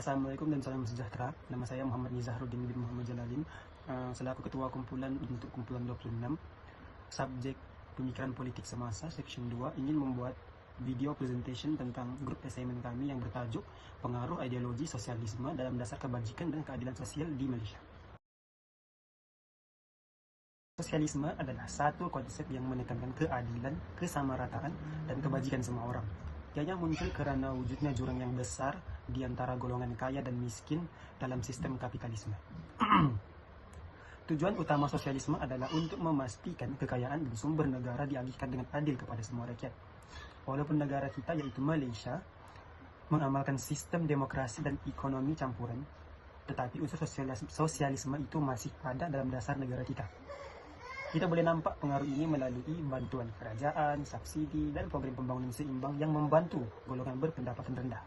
Assalamualaikum dan salam sejahtera. Nama saya Muhammad Nizahruddin bin Muhammad Jalalin, selaku Ketua Kumpulan untuk Kumpulan 26. Subjek Pemikiran Politik Semasa Section 2 ingin membuat video presentation tentang grup assignment kami yang bertajuk Pengaruh Ideologi Sosialisme dalam Dasar Kebajikan dan Keadilan Sosial di Malaysia. Sosialisme adalah satu konsep yang menekankan keadilan, kesamarataan, dan kebajikan semua orang. Ianya muncul kerana wujudnya jurang yang besar di antara golongan kaya dan miskin dalam sistem kapitalisme. Tujuan utama sosialisme adalah untuk memastikan kekayaan dan sumber negara dialihkan dengan adil kepada semua rakyat. Walaupun negara kita iaitu Malaysia mengamalkan sistem demokrasi dan ekonomi campuran, tetapi unsur sosialisme itu masih ada dalam dasar negara kita. Kita boleh nampak pengaruh ini melalui bantuan kerajaan, subsidi, dan program pembangunan seimbang yang membantu golongan berpendapatan rendah.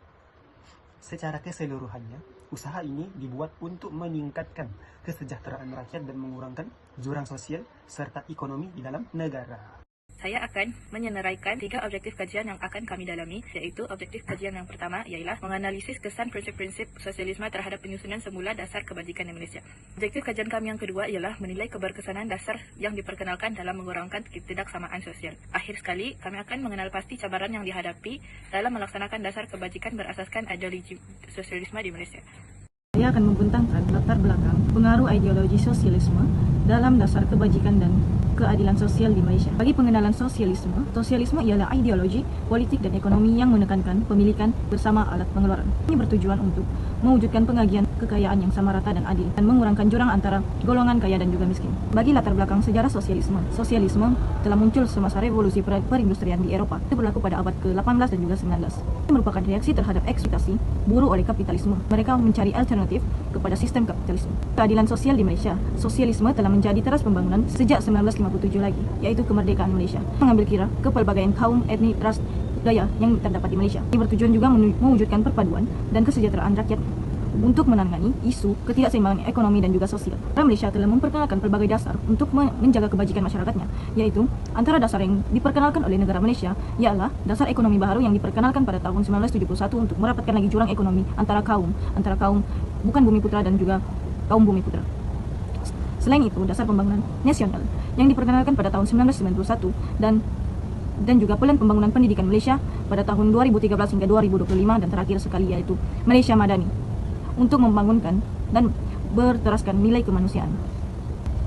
Secara keseluruhannya, usaha ini dibuat untuk meningkatkan kesejahteraan rakyat dan mengurangkan jurang sosial serta ekonomi di dalam negara. Saya akan menyenaraikan 3 objektif kajian yang akan kami dalami, iaitu objektif kajian yang pertama ialah menganalisis kesan prinsip-prinsip sosialisme terhadap penyusunan semula dasar kebajikan di Malaysia. Objektif kajian kami yang kedua ialah menilai keberkesanan dasar yang diperkenalkan dalam mengurangkan ketidaksamaan sosial. Akhir sekali, kami akan mengenal pasti cabaran yang dihadapi dalam melaksanakan dasar kebajikan berasaskan ideologi sosialisme di Malaysia. Saya akan membentangkan latar belakang pengaruh ideologi sosialisme dalam dasar kebajikan dan keadilan sosial di Malaysia. Bagi pengenalan sosialisme, sosialisme ialah ideologi, politik dan ekonomi yang menekankan pemilikan bersama alat pengeluaran. Ini bertujuan untuk mewujudkan pengagihan kekayaan yang sama rata dan adil dan mengurangkan jurang antara golongan kaya dan juga miskin. Bagi latar belakang sejarah sosialisme, sosialisme telah muncul semasa revolusi perindustrian di Eropah. Itu berlaku pada abad ke-18 dan juga 19. Ini merupakan reaksi terhadap eksploitasi buruh oleh kapitalisme. Mereka mencari alternatif kepada sistem kapitalisme. Keadilan sosial di Malaysia, sosialisme telah menjadi teras pembangunan sejak 1957 lagi, yaitu kemerdekaan Malaysia. Mengambil kira kepelbagaian kaum, etnik, ras, budaya yang terdapat di Malaysia. Ini bertujuan juga mewujudkan perpaduan dan kesejahteraan rakyat untuk menangani isu ketidakseimbangan ekonomi dan juga sosial. Malaysia telah memperkenalkan pelbagai dasar untuk menjaga kebajikan masyarakatnya, yaitu antara dasar yang diperkenalkan oleh negara Malaysia ialah dasar ekonomi baharu yang diperkenalkan pada tahun 1971 untuk merapatkan lagi jurang ekonomi antara kaum bukan bumi putra dan juga kaum bumi putra. Selain itu, dasar pembangunan nasional yang diperkenalkan pada tahun 1991 dan juga Pelan Pembangunan Pendidikan Malaysia pada tahun 2013 hingga 2025 dan terakhir sekali yaitu Malaysia Madani untuk membangunkan dan berteraskan nilai kemanusiaan.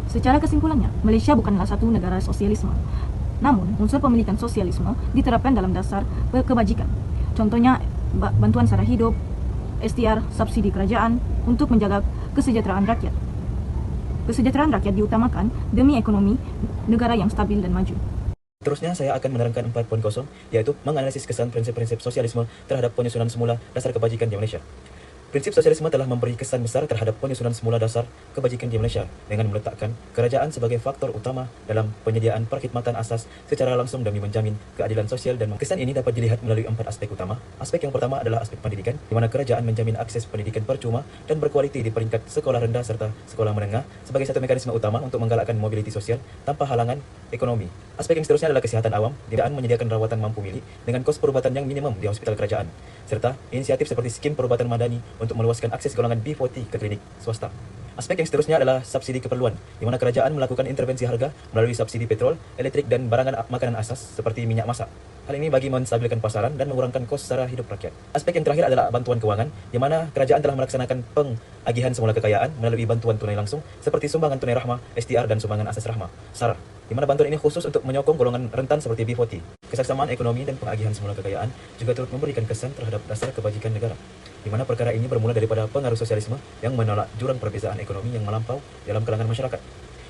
Secara kesimpulannya, Malaysia bukanlah satu negara sosialisme. Namun, unsur pemilikan sosialisme diterapkan dalam dasar kebajikan. Contohnya, bantuan sara hidup, STR, subsidi kerajaan untuk menjaga kesejahteraan rakyat. Kesejahteraan rakyat diutamakan demi ekonomi negara yang stabil dan maju. Terusnya, saya akan menerangkan 4.0, yaitu menganalisis kesan prinsip-prinsip sosialisme terhadap penyusunan semula dasar kebajikan di Malaysia. Prinsip sosialisme telah memberi kesan besar terhadap penyusunan semula dasar kebajikan di Malaysia dengan meletakkan kerajaan sebagai faktor utama dalam penyediaan perkhidmatan asas secara langsung demi menjamin keadilan sosial dan kesan ini dapat dilihat melalui 4 aspek utama. Aspek yang pertama adalah aspek pendidikan, di mana kerajaan menjamin akses pendidikan percuma dan berkualiti di peringkat sekolah rendah serta sekolah menengah sebagai satu mekanisme utama untuk menggalakkan mobiliti sosial tanpa halangan ekonomi. Aspek yang seterusnya adalah kesihatan awam, kerajaan menyediakan rawatan mampu milik dengan kos perubatan yang minimum di hospital kerajaan, serta inisiatif seperti skim perubatan madani untuk meluaskan akses golongan B40 ke klinik swasta. Aspek yang seterusnya adalah subsidi keperluan, di mana kerajaan melakukan intervensi harga melalui subsidi petrol, elektrik dan barangan makanan asas seperti minyak masak. Hal ini bagi menstabilkan pasaran dan mengurangkan kos sara hidup rakyat. Aspek yang terakhir adalah bantuan kewangan, di mana kerajaan telah melaksanakan pengagihan semula kekayaan melalui bantuan tunai langsung seperti sumbangan tunai rahmah, STR dan sumbangan asas rahmah, SARA, di mana bantuan ini khusus untuk menyokong golongan rentan seperti B40. Kesaksamaan ekonomi dan pengagihan semula kekayaan juga turut memberikan kesan terhadap dasar kebajikan negara, di mana perkara ini bermula daripada pengaruh sosialisme yang menolak jurang perbezaan ekonomi yang melampau dalam kalangan masyarakat.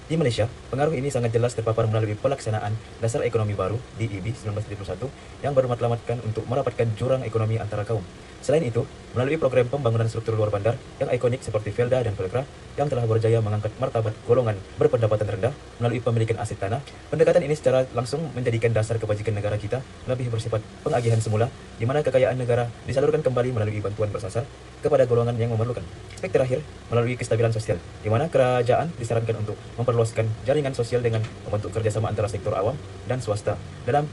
Di Malaysia, pengaruh ini sangat jelas terpapar melalui pelaksanaan Dasar Ekonomi Baru (DEB) 1971 yang bermatlamatkan untuk merapatkan jurang ekonomi antara kaum. Selain itu, melalui program pembangunan struktur luar bandar yang ikonik seperti Felda dan Pelkra yang telah berjaya mengangkat martabat golongan berpendapatan rendah melalui pemilikan aset tanah, pendekatan ini secara langsung menjadikan dasar kebajikan negara kita lebih bersifat pengagihan semula, di mana kekayaan negara disalurkan kembali melalui bantuan bersasar kepada golongan yang memerlukan. Aspek terakhir, melalui kestabilan sosial, di mana kerajaan disarankan untuk memperluaskan jaringan sosial dengan membentuk kerjasama antara sektor awam dan swasta dalam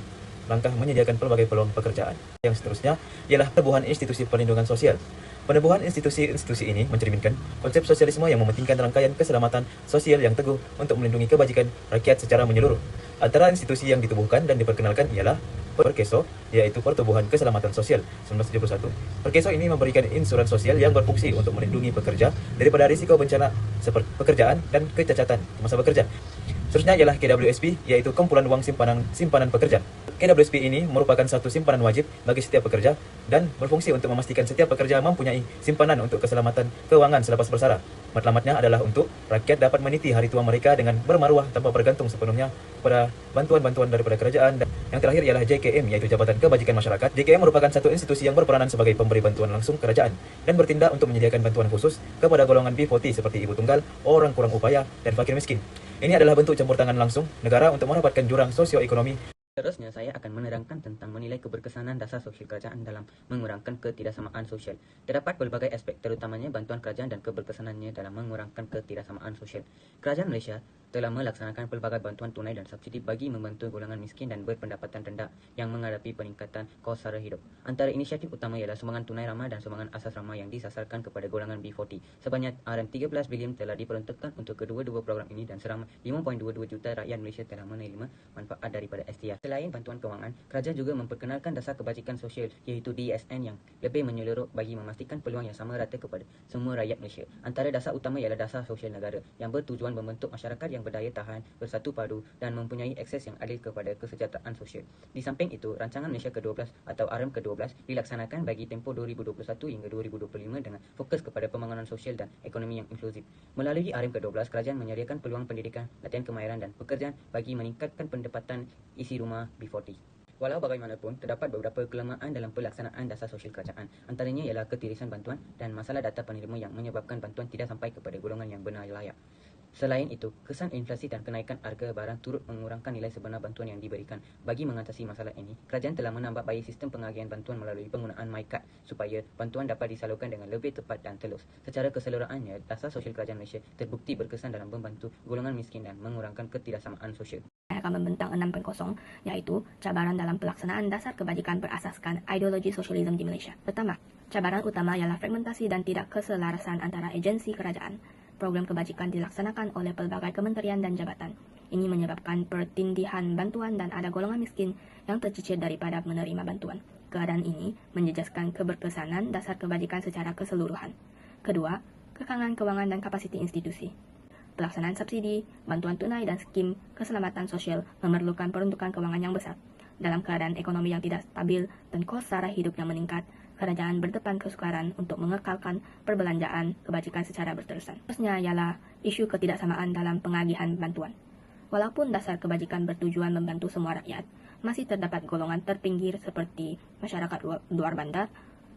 langkah menyediakan pelbagai peluang pekerjaan. Yang seterusnya ialah penubuhan institusi perlindungan sosial. Penubuhan institusi-institusi ini mencerminkan konsep sosialisme yang mementingkan rangkaian keselamatan sosial yang teguh untuk melindungi kebajikan rakyat secara menyeluruh. Antara institusi yang ditubuhkan dan diperkenalkan ialah Perkeso, yaitu Pertubuhan Keselamatan Sosial 1971. Perkeso ini memberikan insuran sosial yang berfungsi untuk melindungi pekerja daripada risiko bencana seperti pekerjaan dan kecacatan masa bekerja. Seterusnya ialah KWSP, yaitu Kumpulan Wang Simpanan Pekerja. KWSP ini merupakan satu simpanan wajib bagi setiap pekerja dan berfungsi untuk memastikan setiap pekerja mempunyai simpanan untuk keselamatan keuangan selepas bersara. Matlamatnya adalah untuk rakyat dapat meniti hari tua mereka dengan bermaruah tanpa bergantung sepenuhnya pada bantuan-bantuan daripada kerajaan. Dan yang terakhir ialah JKM, yaitu Jabatan Kebajikan Masyarakat. JKM merupakan satu institusi yang berperanan sebagai pemberi bantuan langsung kerajaan dan bertindak untuk menyediakan bantuan khusus kepada golongan B40 seperti ibu tunggal, orang kurang upaya, dan fakir miskin. Ini adalah bentuk campur tangan langsung negara untuk merapatkan jurang sosioekonomi. Seterusnya, saya akan menerangkan tentang menilai keberkesanan dasar sosial kerajaan dalam mengurangkan ketidaksamaan sosial. Terdapat pelbagai aspek, terutamanya bantuan kerajaan dan keberkesanannya dalam mengurangkan ketidaksamaan sosial. Kerajaan Malaysia telah melaksanakan pelbagai bantuan tunai dan subsidi bagi membantu golongan miskin dan berpendapatan rendah yang menghadapi peningkatan kos sara hidup. Antara inisiatif utama ialah sumbangan tunai ramah dan sumbangan asas ramah yang disasarkan kepada golongan B40. Sebanyak RM13 bilion telah diperuntukkan untuk kedua-dua program ini dan seramai 5.22 juta rakyat Malaysia telah menerima manfaat daripada STR. Selain bantuan kewangan, kerajaan juga memperkenalkan dasar kebajikan sosial iaitu DSN yang lebih menyeluruh bagi memastikan peluang yang sama rata kepada semua rakyat Malaysia. Antara dasar utama ialah dasar sosial negara yang bertujuan membentuk masyarakat yang berdaya tahan, bersatu padu dan mempunyai akses yang adil kepada kesejahteraan sosial. Di samping itu, Rancangan Malaysia ke-12 atau RM ke-12 dilaksanakan bagi tempoh 2021 hingga 2025 dengan fokus kepada pembangunan sosial dan ekonomi yang inklusif. Melalui RM ke-12, kerajaan menyediakan peluang pendidikan, latihan kemahiran dan pekerjaan bagi meningkatkan pendapatan isi rumah B40. Walau bagaimanapun, terdapat beberapa kelemahan dalam pelaksanaan dasar sosial kerajaan. Antaranya ialah ketirisan bantuan dan masalah data penerima yang menyebabkan bantuan tidak sampai kepada golongan yang benar layak. Selain itu, kesan inflasi dan kenaikan harga barang turut mengurangkan nilai sebenar bantuan yang diberikan. Bagi mengatasi masalah ini, kerajaan telah menambah baik sistem pengagihan bantuan melalui penggunaan MyCard supaya bantuan dapat disalurkan dengan lebih tepat dan telus. Secara keseluruhannya, dasar sosial kerajaan Malaysia terbukti berkesan dalam membantu golongan miskin dan mengurangkan ketidaksamaan sosial. Saya akan membentang 6.0, yaitu cabaran dalam pelaksanaan dasar kebajikan berasaskan ideologi sosialisme di Malaysia. Pertama, cabaran utama ialah fragmentasi dan tidak keselarasan antara agensi kerajaan. Program kebajikan dilaksanakan oleh pelbagai kementerian dan jabatan. Ini menyebabkan pertindihan bantuan dan ada golongan miskin yang tercicir daripada menerima bantuan. Keadaan ini menjejaskan keberkesanan dasar kebajikan secara keseluruhan. Kedua, kekangan kewangan dan kapasiti institusi. Pelaksanaan subsidi, bantuan tunai dan skim keselamatan sosial memerlukan peruntukan kewangan yang besar. Dalam keadaan ekonomi yang tidak stabil dan kos sara hidup yang meningkat, kerajaan berdepan kesukaran untuk mengekalkan perbelanjaan kebajikan secara berterusan. Terusnya ialah isu ketidaksamaan dalam pengagihan bantuan. Walaupun dasar kebajikan bertujuan membantu semua rakyat, masih terdapat golongan terpinggir seperti masyarakat luar bandar,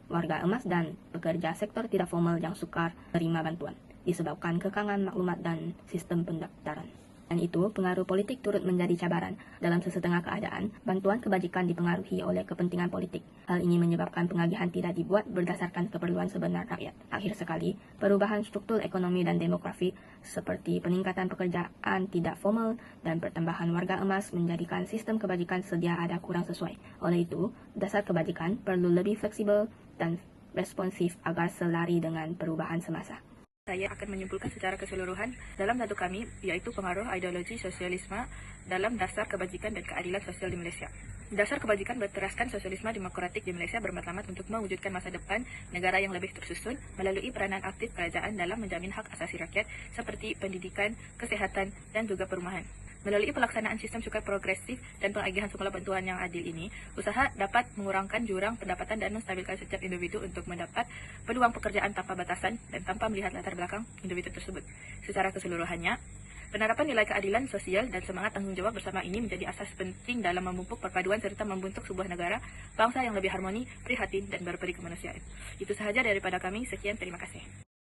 warga emas dan pekerja sektor tidak formal yang sukar menerima bantuan, disebabkan kekangan maklumat dan sistem pendaftaran. Dan itu, pengaruh politik turut menjadi cabaran. Dalam sesetengah keadaan, bantuan kebajikan dipengaruhi oleh kepentingan politik. Hal ini menyebabkan pengagihan tidak dibuat berdasarkan keperluan sebenar rakyat. Akhir sekali, perubahan struktur ekonomi dan demografi seperti peningkatan pekerjaan tidak formal dan pertambahan warga emas menjadikan sistem kebajikan sedia ada kurang sesuai. Oleh itu, dasar kebajikan perlu lebih fleksibel dan responsif agar selari dengan perubahan semasa. Saya akan menyimpulkan secara keseluruhan dalam datu kami, iaitu pengaruh ideologi sosialisme dalam dasar kebajikan dan keadilan sosial di Malaysia. Dasar kebajikan berteraskan sosialisme demokratik di Malaysia bermatlamat untuk mewujudkan masa depan negara yang lebih tersusun melalui peranan aktif kerajaan dalam menjamin hak asasi rakyat seperti pendidikan, kesehatan, dan juga perumahan. Melalui pelaksanaan sistem cukai progresif dan pengagihan semula bantuan yang adil ini, usaha dapat mengurangkan jurang pendapatan dan menstabilkan setiap individu untuk mendapat peluang pekerjaan tanpa batasan dan tanpa melihat latar belakang individu tersebut. Secara keseluruhannya, penerapan nilai keadilan sosial dan semangat tanggung jawab bersama ini menjadi asas penting dalam memupuk perpaduan serta membentuk sebuah negara, bangsa yang lebih harmoni, prihatin, dan berperi kemanusiaan. Itu sahaja daripada kami. Sekian, terima kasih.